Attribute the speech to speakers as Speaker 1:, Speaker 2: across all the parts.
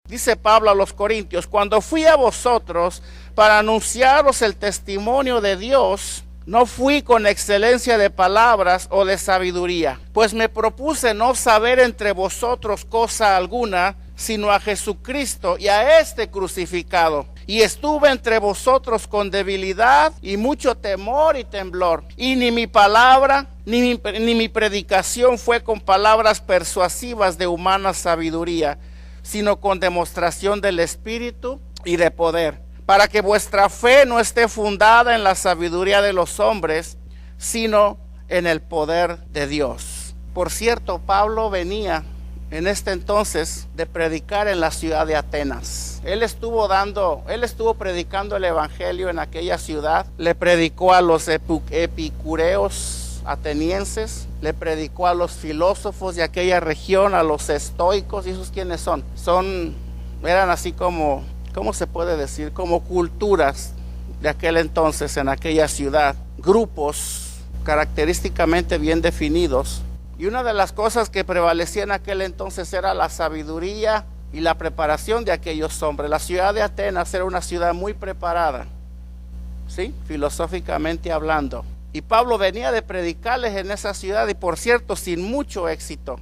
Speaker 1: Dice Pablo a los Corintios: cuando fui a vosotros para anunciaros el testimonio de Dios, no fui con excelencia de palabras o de sabiduría, pues me propuse no saber entre vosotros cosa alguna, sino a Jesucristo y a este crucificado. Y estuve entre vosotros con debilidad y mucho temor y temblor. Y ni mi palabra ni mi predicación fue con palabras persuasivas de humana sabiduría, sino con demostración del Espíritu y de poder, para que vuestra fe no esté fundada en la sabiduría de los hombres, sino en el poder de Dios. Por cierto, Pablo venía en este entonces de predicar en la ciudad de Atenas. Él estuvo predicando el evangelio en aquella ciudad. Le predicó a los epicureos atenienses, le predicó a los filósofos de aquella región, a los estoicos. ¿Y esos quiénes son? Eran así como, ¿cómo se puede decir? Como culturas de aquel entonces en aquella ciudad, grupos característicamente bien definidos. Y una de las cosas que prevalecía en aquel entonces era la sabiduría y la preparación de aquellos hombres. La ciudad de Atenas era una ciudad muy preparada, ¿sí? Filosóficamente hablando. Y Pablo venía de predicarles en esa ciudad, y por cierto, sin mucho éxito.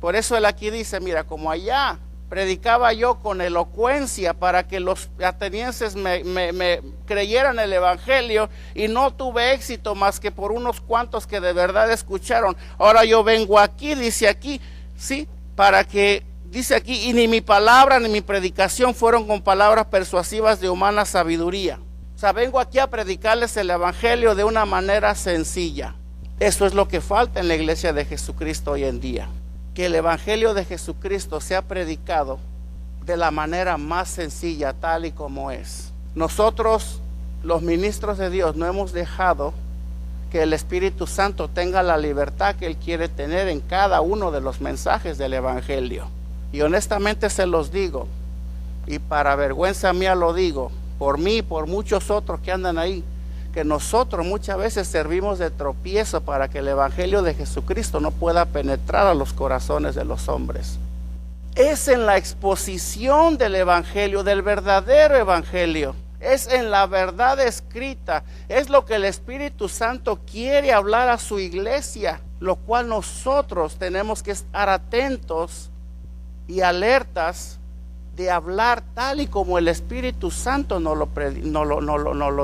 Speaker 1: Por eso él aquí dice: mira, como allá predicaba yo con elocuencia para que los atenienses me creyeran el evangelio, y no tuve éxito más que por unos cuantos que de verdad escucharon. Ahora yo vengo aquí, dice aquí, sí, para que, dice aquí, y ni mi palabra ni mi predicación fueron con palabras persuasivas de humana sabiduría. O sea, vengo aquí a predicarles el evangelio de una manera sencilla. Eso es lo que falta en la iglesia de Jesucristo hoy en día, que el evangelio de Jesucristo sea predicado de la manera más sencilla, tal y como es. Nosotros, los ministros de Dios, no hemos dejado que el Espíritu Santo tenga la libertad que Él quiere tener en cada uno de los mensajes del evangelio. Y honestamente se los digo, y para vergüenza mía lo digo, por mí y por muchos otros que andan ahí, que nosotros muchas veces servimos de tropiezo para que el evangelio de Jesucristo no pueda penetrar a los corazones de los hombres. Es en la exposición del evangelio, del verdadero evangelio, es en la verdad escrita, es lo que el Espíritu Santo quiere hablar a su iglesia, lo cual nosotros tenemos que estar atentos y alertas de hablar tal y como el Espíritu Santo no lo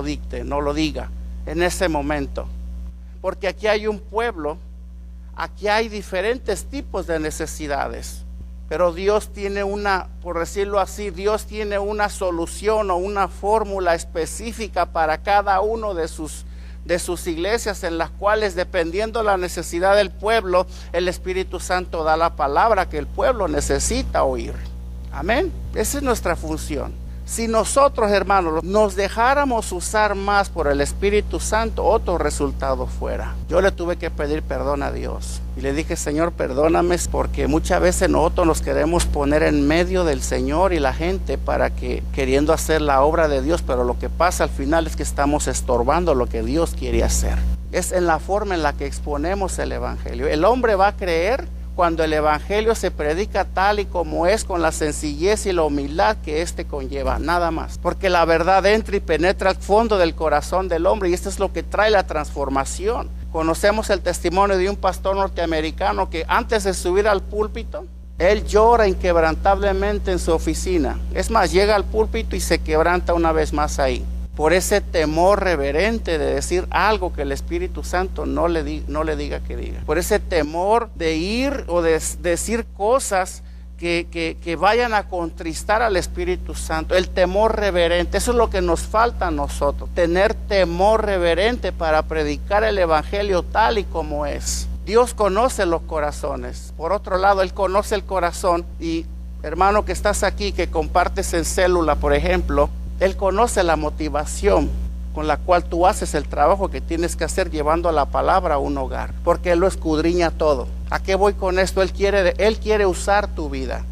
Speaker 1: dicte, no lo diga en ese momento. Porque aquí hay un pueblo, aquí hay diferentes tipos de necesidades, pero Dios tiene por decirlo así, Dios tiene una solución o una fórmula específica para cada uno de sus iglesias, en las cuales, dependiendo la necesidad del pueblo, el Espíritu Santo da la palabra que el pueblo necesita oír. Amén. Esa es nuestra función. Si nosotros, hermanos, nos dejáramos usar más por el Espíritu Santo, otro resultado fuera. Yo le tuve que pedir perdón a Dios y le dije: Señor, perdóname, porque muchas veces nosotros nos queremos poner en medio del Señor y la gente queriendo hacer la obra de Dios, pero lo que pasa al final es que estamos estorbando lo que Dios quiere hacer. Es en la forma en la que exponemos el evangelio. El hombre va a creer cuando el evangelio se predica tal y como es, con la sencillez y la humildad que éste conlleva, nada más. Porque la verdad entra y penetra al fondo del corazón del hombre, y esto es lo que trae la transformación. Conocemos el testimonio de un pastor norteamericano que antes de subir al púlpito, él llora inquebrantablemente en su oficina. Es más, llega al púlpito y se quebranta una vez más ahí, por ese temor reverente de decir algo que el Espíritu Santo no le diga que diga. Por ese temor de ir o de decir cosas que vayan a contristar al Espíritu Santo. El temor reverente, eso es lo que nos falta a nosotros. Tener temor reverente para predicar el evangelio tal y como es. Dios conoce los corazones. Por otro lado, Él conoce el corazón. Y hermano que estás aquí, que compartes en célula, por ejemplo, Él conoce la motivación con la cual tú haces el trabajo que tienes que hacer llevando la palabra a un hogar, porque Él lo escudriña todo. ¿A qué voy con esto? Él quiere usar tu vida,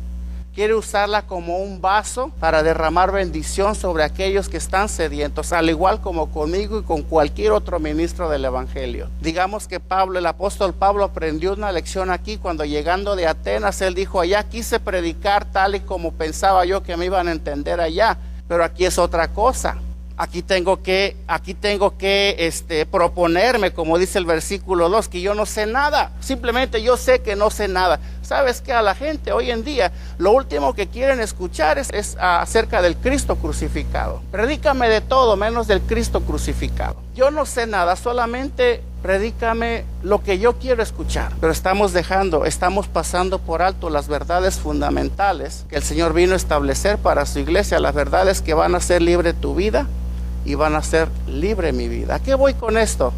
Speaker 1: quiere usarla como un vaso para derramar bendición sobre aquellos que están sedientos, al igual como conmigo y con cualquier otro ministro del evangelio. Digamos que Pablo, el apóstol Pablo, aprendió una lección aquí cuando llegando de Atenas, él dijo: allá quise predicar tal y como pensaba yo que me iban a entender allá, pero aquí es otra cosa. Aquí tengo que proponerme, como dice el versículo 2, que yo no sé nada. Simplemente yo sé que no sé nada. ¿Sabes qué? A la gente hoy en día lo último que quieren escuchar es acerca del Cristo crucificado. Predícame de todo menos del Cristo crucificado. Yo no sé nada, solamente predícame lo que yo quiero escuchar. Pero estamos pasando por alto las verdades fundamentales que el Señor vino a establecer para su iglesia, las verdades que van a hacer libre tu vida y van a ser libre mi vida. ¿A qué voy con esto?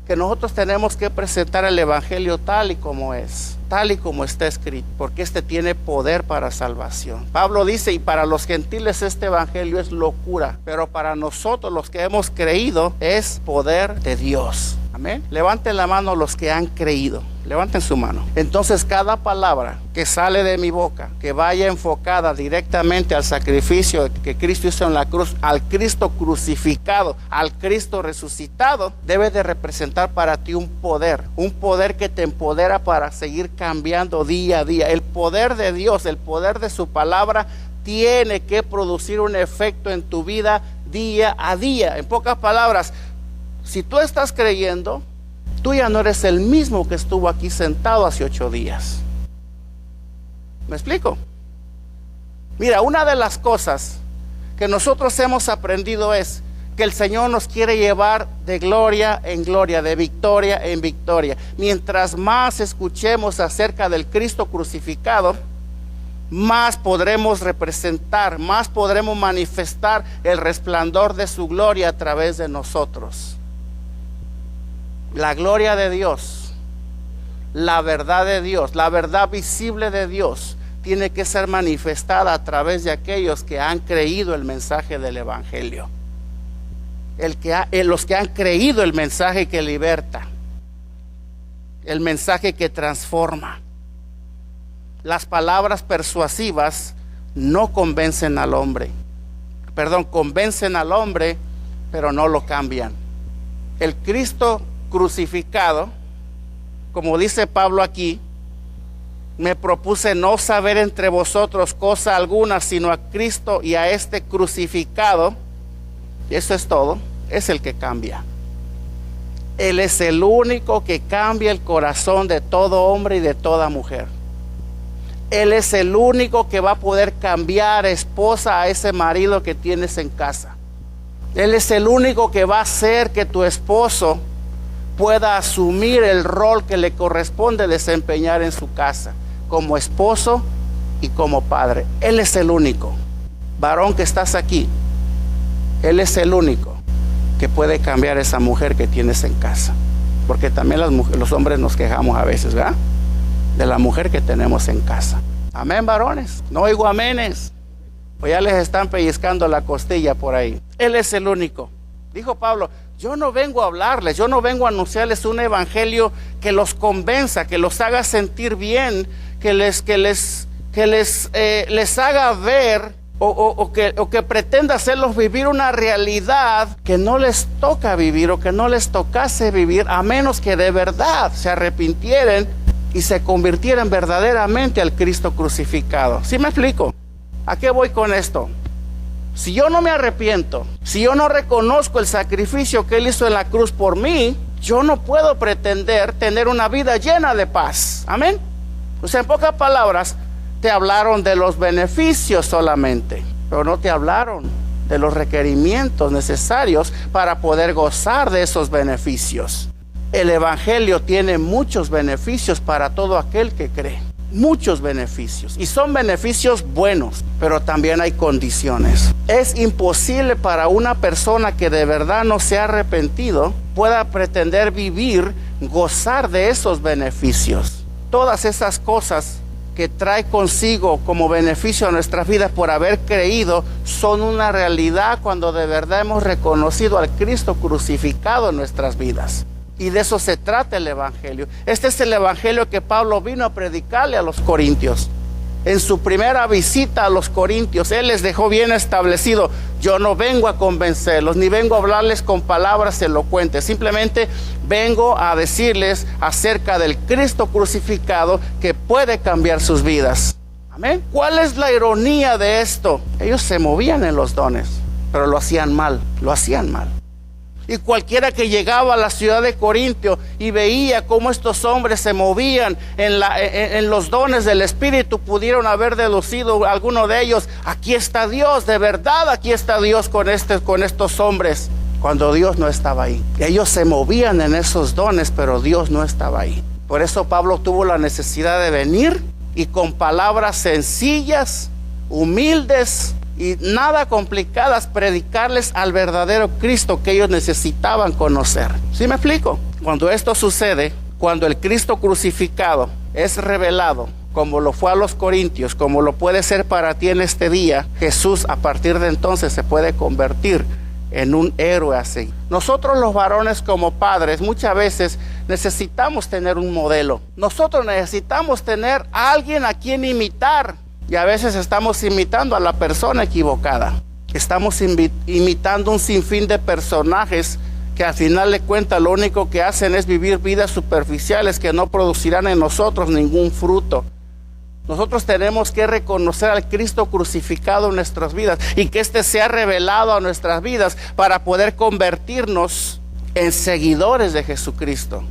Speaker 1: Que nosotros tenemos que presentar el evangelio tal y como es, tal y como está escrito, porque este tiene poder para salvación. Pablo dice: y para los gentiles este evangelio es locura, pero para nosotros los que hemos creído es poder de Dios. Amén. Levanten la mano los que han creído. Levanten su mano. Entonces cada palabra que sale de mi boca, que vaya enfocada directamente al sacrificio que Cristo hizo en la cruz, al Cristo crucificado, al Cristo resucitado, debe de representar para ti un poder que te empodera para seguir cambiando día a día. El poder de Dios, el poder de su palabra tiene que producir un efecto en tu vida día a día. En pocas palabras, si tú estás creyendo, tú ya no eres el mismo que estuvo aquí sentado hace 8 días. ¿Me explico? Mira, una de las cosas que nosotros hemos aprendido es que el Señor nos quiere llevar de gloria en gloria, de victoria en victoria. Mientras más escuchemos acerca del Cristo crucificado, más podremos representar, más podremos manifestar el resplandor de su gloria a través de nosotros. La gloria de Dios, la verdad de Dios, la verdad visible de Dios tiene que ser manifestada a través de aquellos que han creído el mensaje del evangelio. Los que han creído el mensaje que liberta, el mensaje que transforma. Las palabras persuasivas no convencen al hombre. Convencen al hombre, pero no lo cambian. El Cristo crucificado, como dice Pablo aquí: me propuse no saber entre vosotros cosa alguna, sino a Cristo y a este crucificado. Y eso es todo. Es el que cambia. Él es el único que cambia el corazón de todo hombre y de toda mujer. Él es el único que va a poder cambiar, esposa, a ese marido que tienes en casa. Él es el único que va a hacer que tu esposo pueda asumir el rol que le corresponde desempeñar en su casa, como esposo y como padre. Él es el único. Varón que estás aquí, Él es el único que puede cambiar esa mujer que tienes en casa. Porque también los hombres nos quejamos a veces, ¿verdad?, de la mujer que tenemos en casa. Amén, varones. No oigo amenes. O ya les están pellizcando la costilla por ahí. Él es el único. Dijo Pablo: yo no vengo a hablarles, yo no vengo a anunciarles un evangelio que los convenza, que los haga sentir bien, que les haga ver o que pretenda hacerlos vivir una realidad que no les toca vivir o que no les tocase vivir, a menos que de verdad se arrepintieran y se convirtieran verdaderamente al Cristo crucificado. ¿Sí me explico? ¿A qué voy con esto? Si yo no me arrepiento, si yo no reconozco el sacrificio que Él hizo en la cruz por mí, yo no puedo pretender tener una vida llena de paz. Amén. O sea, en pocas palabras, te hablaron de los beneficios solamente, pero no te hablaron de los requerimientos necesarios para poder gozar de esos beneficios. El evangelio tiene muchos beneficios para todo aquel que cree. Muchos beneficios, y son beneficios buenos, pero también hay condiciones. Es imposible para una persona que de verdad no se ha arrepentido pueda pretender vivir, gozar de esos beneficios. Todas esas cosas que trae consigo como beneficio a nuestras vidas por haber creído son una realidad cuando de verdad hemos reconocido al Cristo crucificado en nuestras vidas. Y de eso se trata el evangelio. Este es el evangelio que Pablo vino a predicarle a los corintios. En su primera visita a los corintios, Él les dejó bien establecido: yo no vengo a convencerlos, ni vengo a hablarles con palabras elocuentes, simplemente vengo a decirles acerca del Cristo crucificado que puede cambiar sus vidas. Amén. ¿Cuál es la ironía de esto? Ellos se movían en los dones, pero lo hacían mal. Y cualquiera que llegaba a la ciudad de Corintio y veía cómo estos hombres se movían en los dones del Espíritu, pudieron haber deducido alguno de ellos: aquí está Dios, de verdad aquí está Dios con estos hombres, cuando Dios no estaba ahí. Ellos se movían en esos dones, pero Dios no estaba ahí. Por eso Pablo tuvo la necesidad de venir y con palabras sencillas, humildes y nada complicadas, predicarles al verdadero Cristo que ellos necesitaban conocer. ¿Sí me explico? Cuando esto sucede, cuando el Cristo crucificado es revelado, como lo fue a los corintios, como lo puede ser para ti en este día, Jesús a partir de entonces se puede convertir en un héroe a seguir. Nosotros los varones como padres muchas veces necesitamos tener un modelo. Nosotros necesitamos tener a alguien a quien imitar. Y a veces estamos imitando a la persona equivocada. Estamos imitando un sinfín de personajes que al final de cuentas lo único que hacen es vivir vidas superficiales que no producirán en nosotros ningún fruto. Nosotros tenemos que reconocer al Cristo crucificado en nuestras vidas y que éste sea revelado a nuestras vidas para poder convertirnos en seguidores de Jesucristo.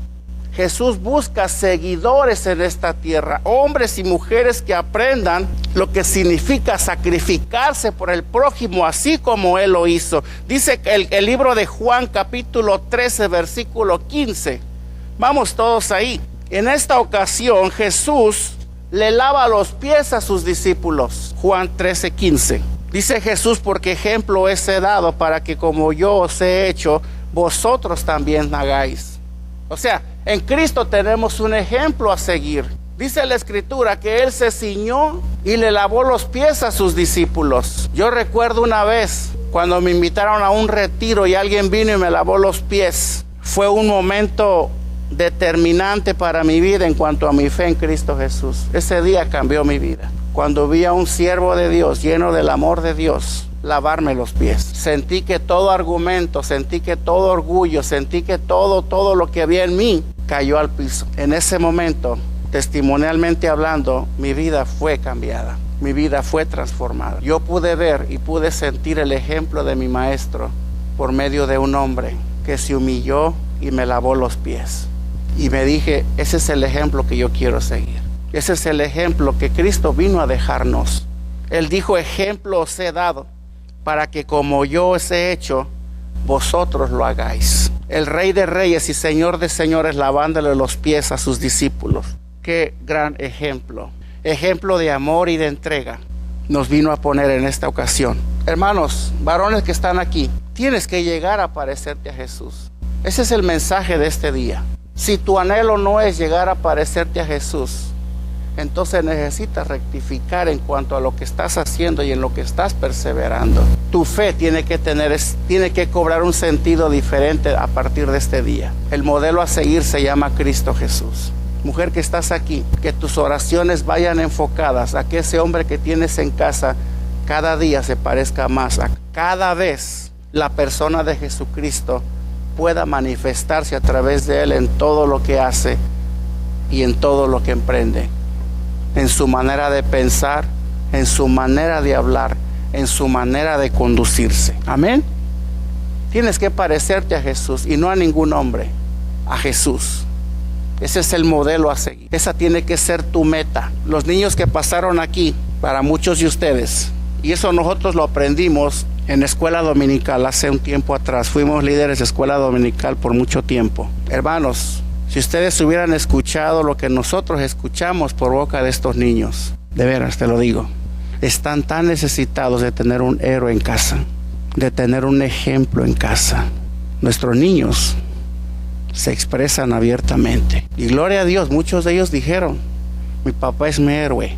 Speaker 1: Jesús busca seguidores en esta tierra, hombres y mujeres que aprendan lo que significa sacrificarse por el prójimo, así como Él lo hizo. Dice el libro de Juan, capítulo 13, versículo 15. Vamos todos ahí. En esta ocasión, Jesús le lava los pies a sus discípulos. Juan 13, 15. Dice Jesús: porque ejemplo os he dado para que como yo os he hecho, vosotros también hagáis. O sea, en Cristo tenemos un ejemplo a seguir. Dice la Escritura que Él se ciñó y le lavó los pies a sus discípulos. Yo recuerdo una vez cuando me invitaron a un retiro y alguien vino y me lavó los pies. Fue un momento determinante para mi vida en cuanto a mi fe en Cristo Jesús. Ese día cambió mi vida. Cuando vi a un siervo de Dios lleno del amor de Dios lavarme los pies, sentí que todo argumento, sentí que todo orgullo, sentí que todo lo que había en mí cayó al piso. En ese momento, testimonialmente hablando, mi vida fue cambiada, mi vida fue transformada. Yo pude ver y pude sentir el ejemplo de mi maestro por medio de un hombre que se humilló y me lavó los pies. Y me dije: ese es el ejemplo que yo quiero seguir. Ese es el ejemplo que Cristo vino a dejarnos. Él dijo: ejemplo os he dado, para que como yo os he hecho, vosotros lo hagáis. El Rey de Reyes y Señor de Señores lavándole los pies a sus discípulos. Qué gran ejemplo. Ejemplo de amor y de entrega nos vino a poner en esta ocasión. Hermanos, varones que están aquí, tienes que llegar a parecerte a Jesús. Ese es el mensaje de este día. Si tu anhelo no es llegar a parecerte a Jesús, entonces necesitas rectificar en cuanto a lo que estás haciendo y en lo que estás perseverando. Tu fe tiene que cobrar un sentido diferente a partir de este día. El modelo a seguir se llama Cristo Jesús. Mujer que estás aquí, que tus oraciones vayan enfocadas a que ese hombre que tienes en casa cada día se parezca más a cada vez la persona de Jesucristo pueda manifestarse a través de él en todo lo que hace y en todo lo que emprende. En su manera de pensar, en su manera de hablar, en su manera de conducirse. Amén. Tienes que parecerte a Jesús y no a ningún hombre, a Jesús. Ese es el modelo a seguir. Esa tiene que ser tu meta. Los niños que pasaron aquí, para muchos de ustedes, y eso nosotros lo aprendimos en escuela dominical hace un tiempo atrás. Fuimos líderes de escuela dominical por mucho tiempo. Hermanos, si ustedes hubieran escuchado lo que nosotros escuchamos por boca de estos niños, de veras te lo digo, están tan necesitados de tener un héroe en casa, de tener un ejemplo en casa. Nuestros niños se expresan abiertamente. Y gloria a Dios, muchos de ellos dijeron: mi papá es mi héroe,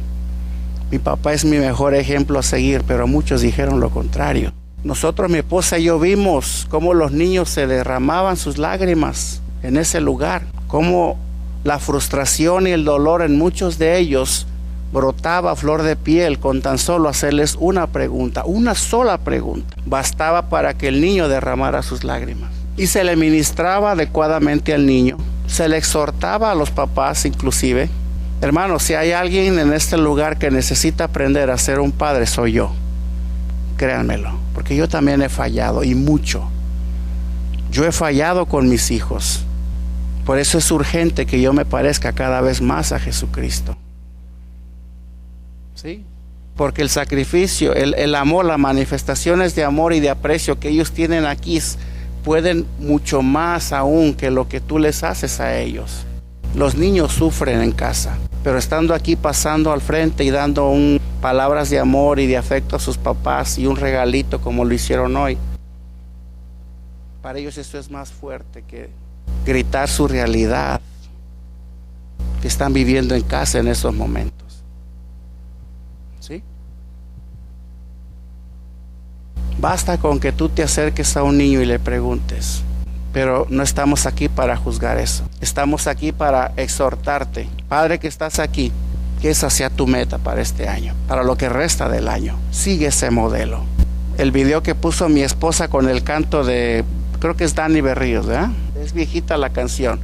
Speaker 1: mi papá es mi mejor ejemplo a seguir. Pero muchos dijeron lo contrario. Nosotros, mi esposa y yo, vimos cómo los niños se derramaban sus lágrimas en ese lugar, cómo la frustración y el dolor en muchos de ellos brotaba a flor de piel con tan solo hacerles una pregunta, una sola pregunta. Bastaba para que el niño derramara sus lágrimas. Y se le ministraba adecuadamente al niño. Se le exhortaba a los papás inclusive. Hermanos, si hay alguien en este lugar que necesita aprender a ser un padre, soy yo. Créanmelo, porque yo también he fallado y mucho. Yo he fallado con mis hijos. Por eso es urgente que yo me parezca cada vez más a Jesucristo. ¿Sí? Porque el sacrificio, el amor, las manifestaciones de amor y de aprecio que ellos tienen aquí pueden mucho más aún que lo que tú les haces a ellos. Los niños sufren en casa, pero estando aquí pasando al frente y dando palabras de amor y de afecto a sus papás y un regalito como lo hicieron hoy, para ellos eso es más fuerte que gritar su realidad que están viviendo en casa en esos momentos. ¿Sí? Basta con que tú te acerques a un niño y le preguntes. Pero no estamos aquí para juzgar eso. Estamos aquí para exhortarte. Padre que estás aquí, que esa sea tu meta para este año, para lo que resta del año. Sigue ese modelo. El video que puso mi esposa con el canto de, creo que es Dani Berríos, ¿verdad? Es viejita la canción,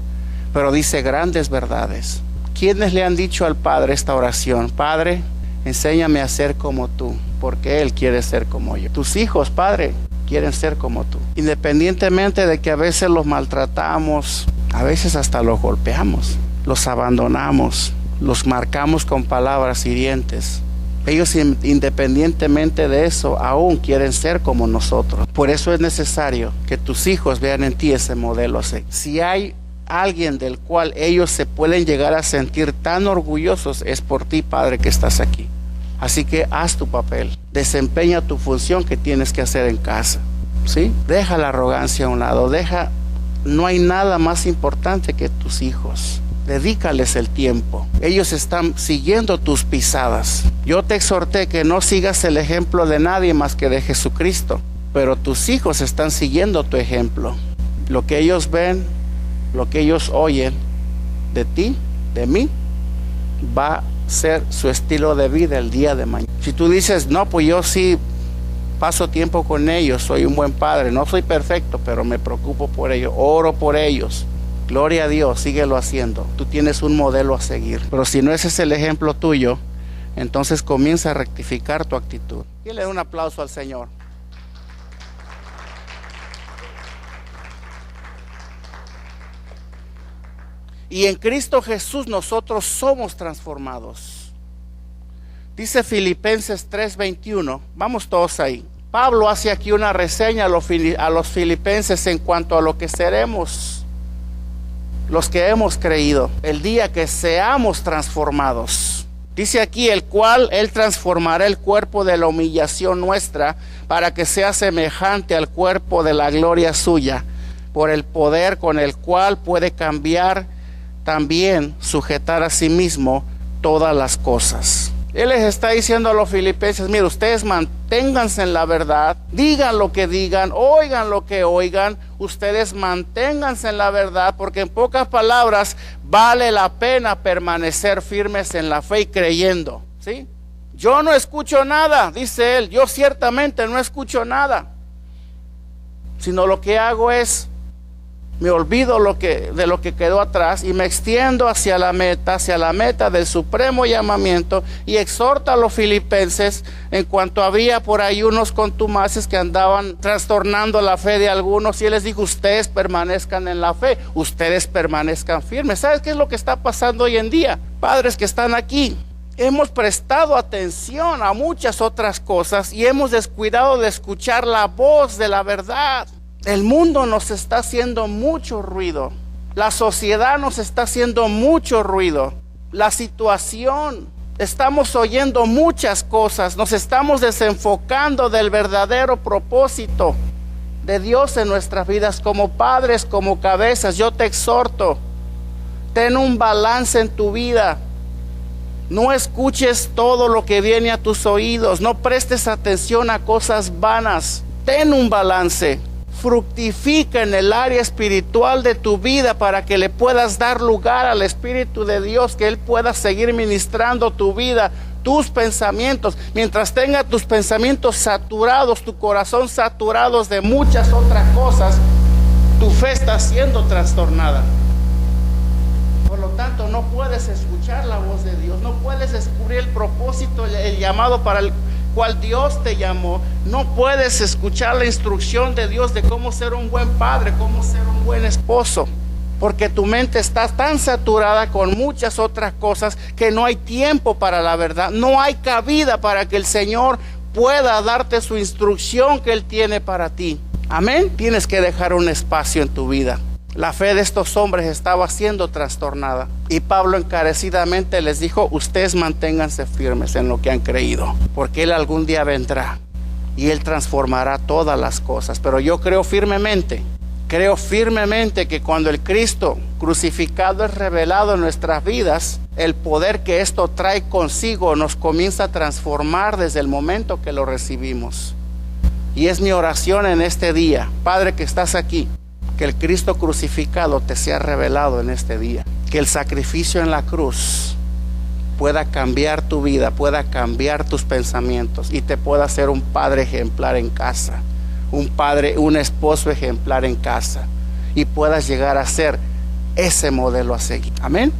Speaker 1: pero dice grandes verdades. ¿Quiénes le han dicho al Padre esta oración? Padre, enséñame a ser como tú, porque Él quiere ser como yo. Tus hijos, Padre, quieren ser como tú. Independientemente de que a veces los maltratamos, a veces hasta los golpeamos, los abandonamos, los marcamos con palabras hirientes. Ellos, independientemente de eso, aún quieren ser como nosotros. Por eso es necesario que tus hijos vean en ti ese modelo. Si hay alguien del cual ellos se pueden llegar a sentir tan orgullosos, es por ti, Padre, que estás aquí. Así que haz tu papel, desempeña tu función que tienes que hacer en casa, ¿sí? Deja la arrogancia a un lado, no hay nada más importante que tus hijos. Dedícales el tiempo. Ellos están siguiendo tus pisadas. Yo te exhorté que no sigas el ejemplo de nadie más que de Jesucristo, pero tus hijos están siguiendo tu ejemplo. Lo que ellos ven, lo que ellos oyen de ti, de mí, va a ser su estilo de vida el día de mañana. Si tú dices, no, pues yo sí paso tiempo con ellos, soy un buen padre, no soy perfecto, pero me preocupo por ellos, oro por ellos, gloria a Dios, síguelo haciendo. Tú tienes un modelo a seguir. Pero si no ese es el ejemplo tuyo, entonces comienza a rectificar tu actitud. Dile un aplauso al Señor. Y en Cristo Jesús nosotros somos transformados. Dice Filipenses 3:21. Vamos todos ahí. Pablo hace aquí una reseña a los filipenses en cuanto a lo que seremos los que hemos creído, el día que seamos transformados. Dice aquí, el cual Él transformará el cuerpo de la humillación nuestra para que sea semejante al cuerpo de la gloria suya, por el poder con el cual puede cambiar, también sujetar a sí mismo todas las cosas. Él les está diciendo a los filipenses, mire, ustedes manténganse en la verdad, digan lo que digan, oigan lo que oigan, ustedes manténganse en la verdad, porque en pocas palabras vale la pena permanecer firmes en la fe y creyendo, ¿sí? Yo no escucho nada, dice él, yo ciertamente no escucho nada, sino lo que hago es, me olvido de lo que quedó atrás y me extiendo hacia la meta del supremo llamamiento, y exhorta a los filipenses en cuanto había por ahí unos contumaces que andaban trastornando la fe de algunos, y él les dijo, ustedes permanezcan en la fe, ustedes permanezcan firmes. ¿Sabes qué es lo que está pasando hoy en día? Padres que están aquí, hemos prestado atención a muchas otras cosas y hemos descuidado de escuchar la voz de la verdad. El mundo nos está haciendo mucho ruido. La sociedad nos está haciendo mucho ruido. La situación, estamos oyendo muchas cosas. Nos estamos desenfocando del verdadero propósito de Dios en nuestras vidas. Como padres, como cabezas, yo te exhorto, ten un balance en tu vida. No escuches todo lo que viene a tus oídos. No prestes atención a cosas vanas. Ten un balance. fructifica en el área espiritual de tu vida para que le puedas dar lugar al Espíritu de Dios, que Él pueda seguir ministrando tu vida, tus pensamientos. Mientras tenga tus pensamientos saturados, tu corazón saturados de muchas otras cosas, tu fe está siendo trastornada. Por lo tanto, no puedes escuchar la voz de Dios, no puedes descubrir el propósito, el llamado para el cual Dios te llamó. No puedes escuchar la instrucción de Dios de cómo ser un buen padre, cómo ser un buen esposo, porque tu mente está tan saturada con muchas otras cosas que no hay tiempo para la verdad, no hay cabida para que el Señor pueda darte su instrucción que Él tiene para ti. Amén. Tienes que dejar un espacio en tu vida. La fe de estos hombres estaba siendo trastornada, y Pablo encarecidamente les dijo: ustedes manténganse firmes en lo que han creído, porque Él algún día vendrá y Él transformará todas las cosas. Pero yo creo firmemente que cuando el Cristo crucificado es revelado en nuestras vidas, el poder que esto trae consigo nos comienza a transformar desde el momento que lo recibimos. Y es mi oración en este día, Padre que estás aquí, que el Cristo crucificado te sea revelado en este día, que el sacrificio en la cruz pueda cambiar tu vida, pueda cambiar tus pensamientos y te pueda hacer un padre ejemplar en casa, un esposo ejemplar en casa, y puedas llegar a ser ese modelo a seguir. Amén.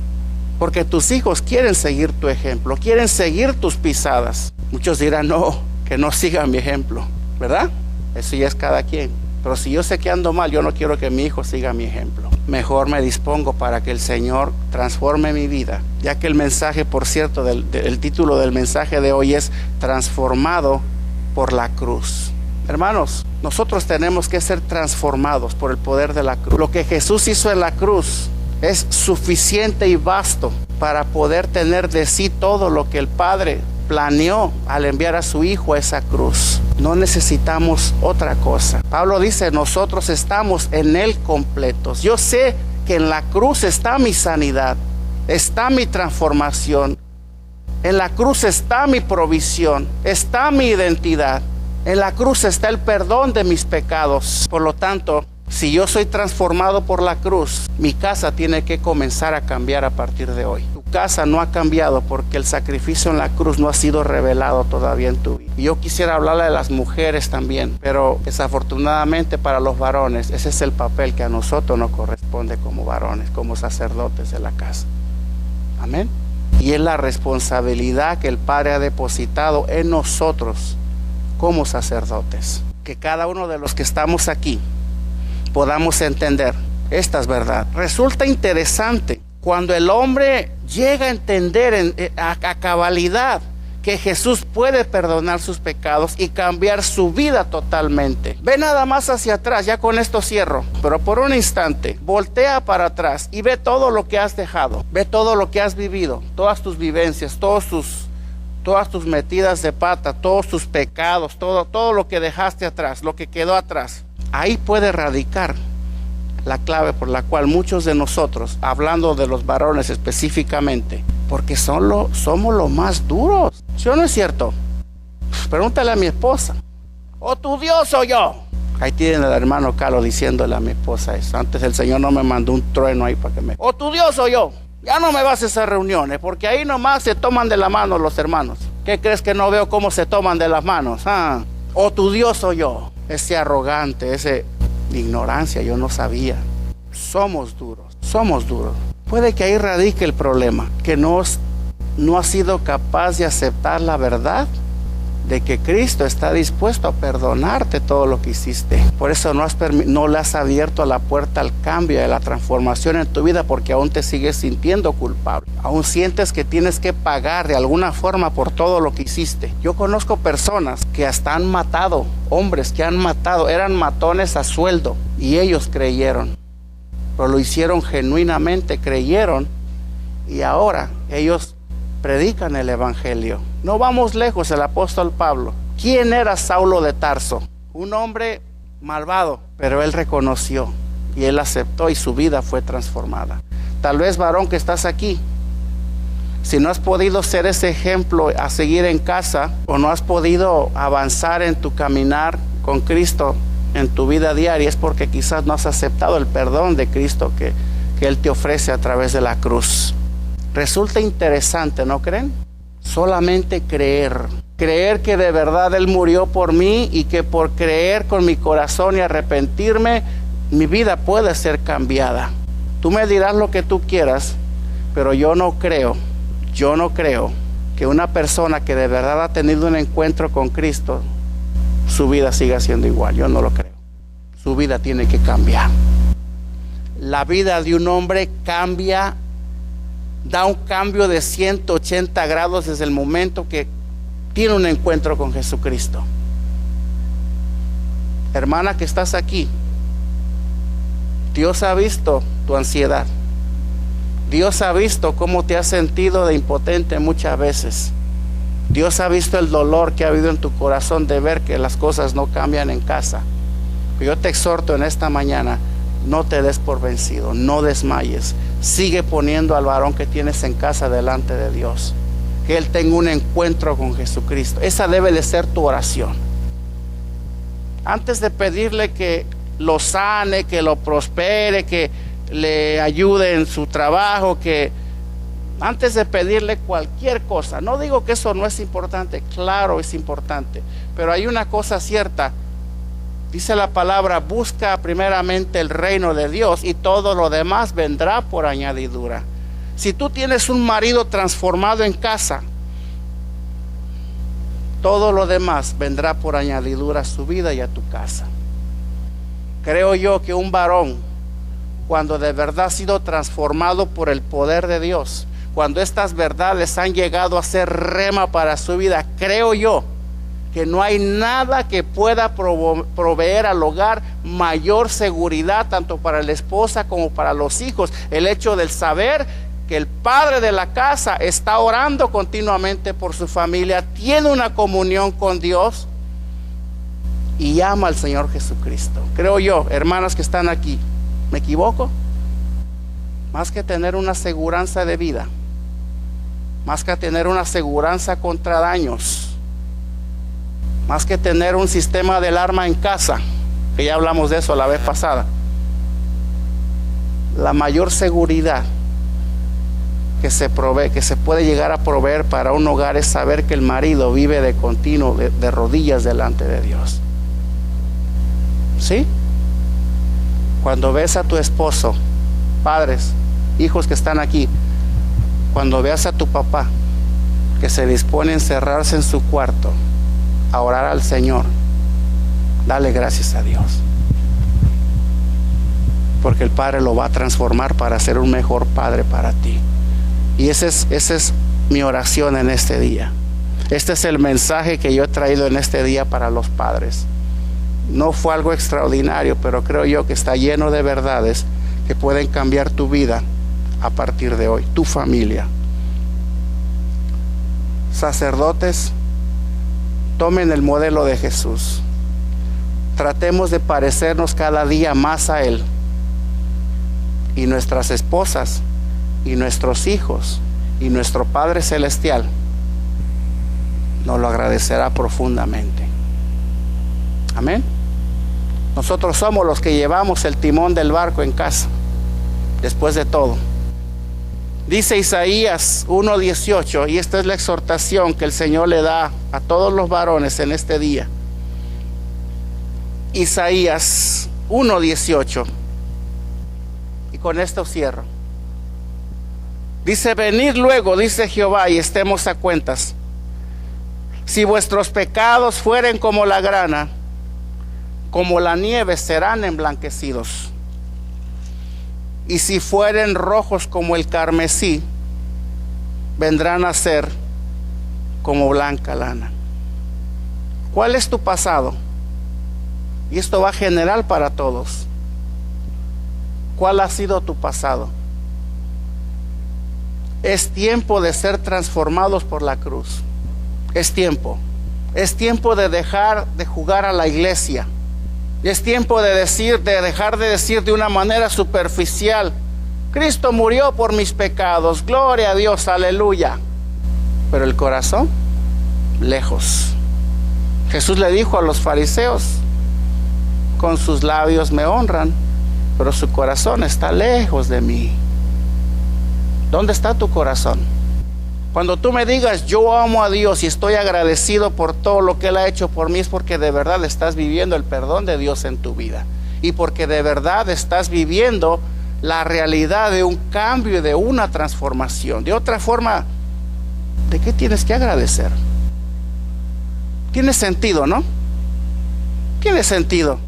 Speaker 1: Porque tus hijos quieren seguir tu ejemplo, quieren seguir tus pisadas. Muchos dirán: no, que no sigan mi ejemplo, ¿verdad? Eso ya es cada quien. Pero si yo sé que ando mal, yo no quiero que mi hijo siga mi ejemplo. Mejor me dispongo para que el Señor transforme mi vida, ya que el mensaje, por cierto, el título del mensaje de hoy es transformado por la cruz. Hermanos, nosotros tenemos que ser transformados por el poder de la cruz. Lo que Jesús hizo en la cruz es suficiente y vasto para poder tener de sí todo lo que el Padre planeó al enviar a su Hijo a esa cruz. No necesitamos otra cosa. Pablo dice: nosotros estamos en Él completos. Yo sé que en la cruz está mi sanidad, está mi transformación, en la cruz está mi provisión, está mi identidad, en la cruz está el perdón de mis pecados. Por lo tanto, si yo soy transformado por la cruz, mi casa tiene que comenzar a cambiar a partir de hoy. Tu casa no ha cambiado porque el sacrificio en la cruz no ha sido revelado todavía en tu vida. Y yo quisiera hablarle de las mujeres también, pero desafortunadamente para los varones, ese es el papel que a nosotros nos corresponde como varones, como sacerdotes de la casa. Amén. Y es la responsabilidad que el Padre ha depositado en nosotros como sacerdotes. Que cada uno de los que estamos aquí podamos entender esta es verdad. Resulta interesante cuando el hombre llega a entender a cabalidad que Jesús puede perdonar sus pecados y cambiar su vida totalmente. Ve nada más hacia atrás, ya con esto cierro, pero por un instante, voltea para atrás y ve todo lo que has dejado, ve todo lo que has vivido, todas tus vivencias, todas tus metidas de pata, todos tus pecados, todo lo que dejaste atrás, lo que quedó atrás. Ahí puede radicar la clave por la cual muchos de nosotros, hablando de los varones específicamente, porque somos los más duros. ¿Sí o no es cierto? Pregúntale a mi esposa: ¿o tu Dios o yo? Ahí tienen al hermano Carlos diciéndole a mi esposa eso. Antes el Señor no me mandó un trueno ahí para que me... ¿o tu Dios o yo? Ya no me vas a esas reuniones, porque ahí nomás se toman de la mano los hermanos. ¿Qué crees que no veo cómo se toman de las manos? ¿O tu Dios o yo? Ese arrogante, ese ignorancia, yo no sabía. Somos duros. Puede que ahí radique el problema, que no has sido capaz de aceptar la verdad de que Cristo está dispuesto a perdonarte todo lo que hiciste. Por eso no le has abierto la puerta al cambio y a la transformación en tu vida, porque aún te sigues sintiendo culpable. Aún sientes que tienes que pagar de alguna forma por todo lo que hiciste. Yo conozco personas que hasta han matado, hombres que han matado, eran matones a sueldo, y ellos creyeron. Pero lo hicieron genuinamente, creyeron, y ahora ellos predican el evangelio. No vamos lejos, el apóstol Pablo. ¿Quién era Saulo de Tarso? Un hombre malvado, pero él reconoció y él aceptó y su vida fue transformada. Tal vez, varón que estás aquí, si no has podido ser ese ejemplo a seguir en casa, o no has podido avanzar en tu caminar con Cristo en tu vida diaria es porque quizás no has aceptado el perdón de Cristo que Él te ofrece a través de la cruz. Resulta interesante, ¿no creen? Solamente creer que de verdad Él murió por mí y que por creer con mi corazón y arrepentirme, mi vida puede ser cambiada. Tú me dirás lo que tú quieras, pero yo no creo que una persona que de verdad ha tenido un encuentro con Cristo, su vida siga siendo igual. Yo no lo creo. Su vida tiene que cambiar. La vida de un hombre cambia, da un cambio de 180 grados desde el momento que tiene un encuentro con Jesucristo. Hermana que estás aquí, Dios ha visto tu ansiedad. Dios ha visto cómo te has sentido de impotente muchas veces. Dios ha visto el dolor que ha habido en tu corazón de ver que las cosas no cambian en casa. Yo te exhorto en esta mañana, no te des por vencido, no desmayes. Sigue poniendo al varón que tienes en casa delante de Dios. Que él tenga un encuentro con Jesucristo. Esa debe de ser tu oración. Antes de pedirle que lo sane, que lo prospere, que le ayude en su trabajo, que antes de pedirle cualquier cosa, no digo que eso no es importante, claro es importante, pero hay una cosa cierta. Dice la palabra, busca primeramente el reino de Dios y todo lo demás vendrá por añadidura. Si tú tienes un marido transformado en casa, todo lo demás vendrá por añadidura a su vida y a tu casa. Creo yo que un varón, cuando de verdad ha sido transformado por el poder de Dios, cuando estas verdades han llegado a ser rema para su vida, creo yo que no hay nada que pueda proveer al hogar mayor seguridad, tanto para la esposa como para los hijos. El hecho del saber que el padre de la casa está orando continuamente por su familia, tiene una comunión con Dios y ama al Señor Jesucristo. Creo yo, hermanos que están aquí, ¿me equivoco? Más que tener una aseguranza de vida, más que tener una aseguranza contra daños, más que tener un sistema de alarma en casa, que ya hablamos de eso la vez pasada, la mayor seguridad que se puede llegar a proveer para un hogar es saber que el marido vive de continuo, de rodillas delante de Dios. ¿Sí? Cuando ves a tu esposo, padres, hijos que están aquí, cuando veas a tu papá que se dispone a encerrarse en su cuarto a orar al Señor, dale gracias a Dios, porque el Padre lo va a transformar para ser un mejor padre para ti. Y esa es mi oración en este día. Este es el mensaje que yo he traído en este día para los padres. No fue algo extraordinario, pero creo yo que está lleno de verdades que pueden cambiar tu vida a partir de hoy, tu familia. Sacerdotes, tomen el modelo de Jesús. Tratemos de parecernos cada día más a Él. Y nuestras esposas, y nuestros hijos, y nuestro Padre Celestial nos lo agradecerá profundamente. Amén. Nosotros somos los que llevamos el timón del barco en casa, después de todo. Dice Isaías 1:18, y esta es la exhortación que el Señor le da a todos los varones en este día. Isaías 1:18, y con esto cierro. Dice, venid luego, dice Jehová, y estemos a cuentas. Si vuestros pecados fueren como la grana, como la nieve serán emblanquecidos. Y si fueren rojos como el carmesí, vendrán a ser como blanca lana. ¿Cuál es tu pasado? Y esto va general para todos. ¿Cuál ha sido tu pasado? Es tiempo de ser transformados por la cruz. Es tiempo. Es tiempo de dejar de jugar a la iglesia. Es tiempo de dejar de decir de una manera superficial, Cristo murió por mis pecados, gloria a Dios, aleluya. Pero el corazón, lejos. Jesús le dijo a los fariseos, con sus labios me honran, pero su corazón está lejos de mí. ¿Dónde está tu corazón? Cuando tú me digas, yo amo a Dios y estoy agradecido por todo lo que Él ha hecho por mí, es porque de verdad estás viviendo el perdón de Dios en tu vida. Y porque de verdad estás viviendo la realidad de un cambio y de una transformación. De otra forma, ¿de qué tienes que agradecer? Tiene sentido, ¿no? Tiene sentido.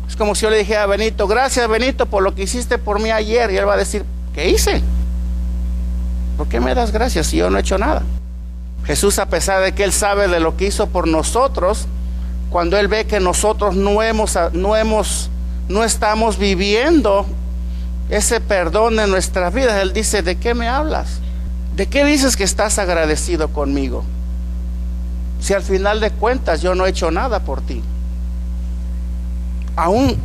Speaker 1: Es como si yo le dijera a Benito, gracias Benito por lo que hiciste por mí ayer. Y él va a decir, ¿qué hice? ¿Por qué me das gracias si yo no he hecho nada? Jesús, a pesar de que Él sabe de lo que hizo por nosotros, cuando Él ve que nosotros no estamos viviendo ese perdón en nuestras vidas, Él dice, ¿de qué me hablas? ¿De qué dices que estás agradecido conmigo? Si al final de cuentas yo no he hecho nada por ti. Aún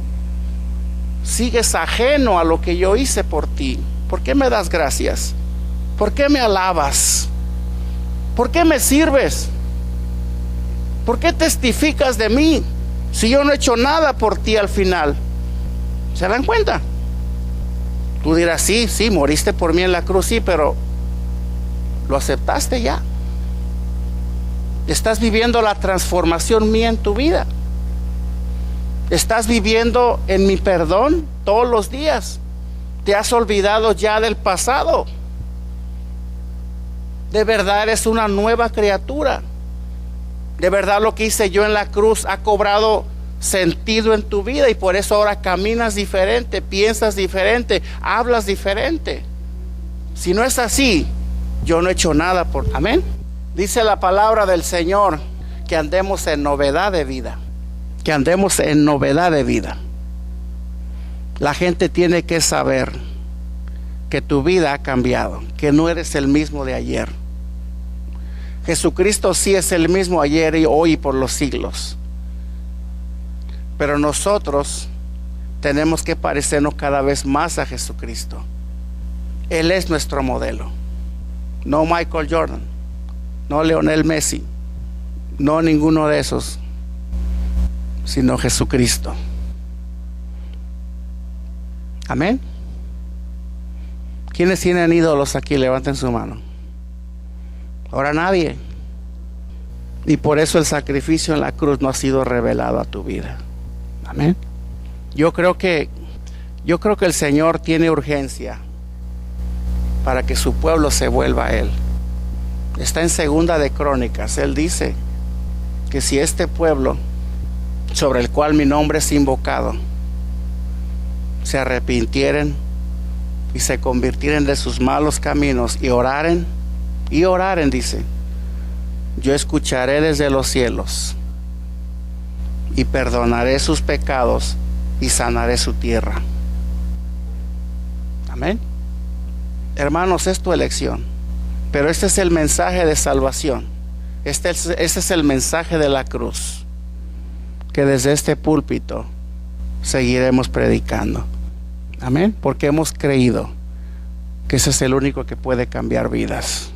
Speaker 1: sigues ajeno a lo que yo hice por ti. ¿Por qué me das gracias? ¿Por qué me alabas? ¿Por qué me sirves? ¿Por qué testificas de mí si yo no he hecho nada por ti al final? ¿Se dan cuenta? Tú dirás, sí, moriste por mí en la cruz, sí, pero lo aceptaste ya. Estás viviendo la transformación mía en tu vida. Estás viviendo en mi perdón todos los días. Te has olvidado ya del pasado. De verdad eres una nueva criatura. De verdad lo que hice yo en la cruz ha cobrado sentido en tu vida y por eso ahora caminas diferente, piensas diferente, hablas diferente. Si no es así, yo no he hecho nada por... Amén. Dice la palabra del Señor que andemos en novedad de vida. Que andemos en novedad de vida. La gente tiene que saber que tu vida ha cambiado, que no eres el mismo de ayer. Jesucristo sí es el mismo ayer y hoy y por los siglos. Pero nosotros tenemos que parecernos cada vez más a Jesucristo. Él es nuestro modelo. No Michael Jordan, no Lionel Messi, no ninguno de esos, sino Jesucristo. Amén. ¿Quiénes tienen ídolos aquí? Levanten su mano. Ahora nadie. Y por eso el sacrificio en la cruz no ha sido revelado a tu vida. Amén. Yo creo que el Señor tiene urgencia para que su pueblo se vuelva a Él. Está en Segunda de Crónicas. Él dice que si este pueblo sobre el cual mi nombre es invocado se arrepintieren y se convirtieren de sus malos caminos y oraren, dice, yo escucharé desde los cielos y perdonaré sus pecados y sanaré su tierra. Amén. Hermanos, es tu elección, pero este es el mensaje de salvación. Este es el mensaje de la cruz que desde este púlpito seguiremos predicando. Amén, porque hemos creído que ese es el único que puede cambiar vidas.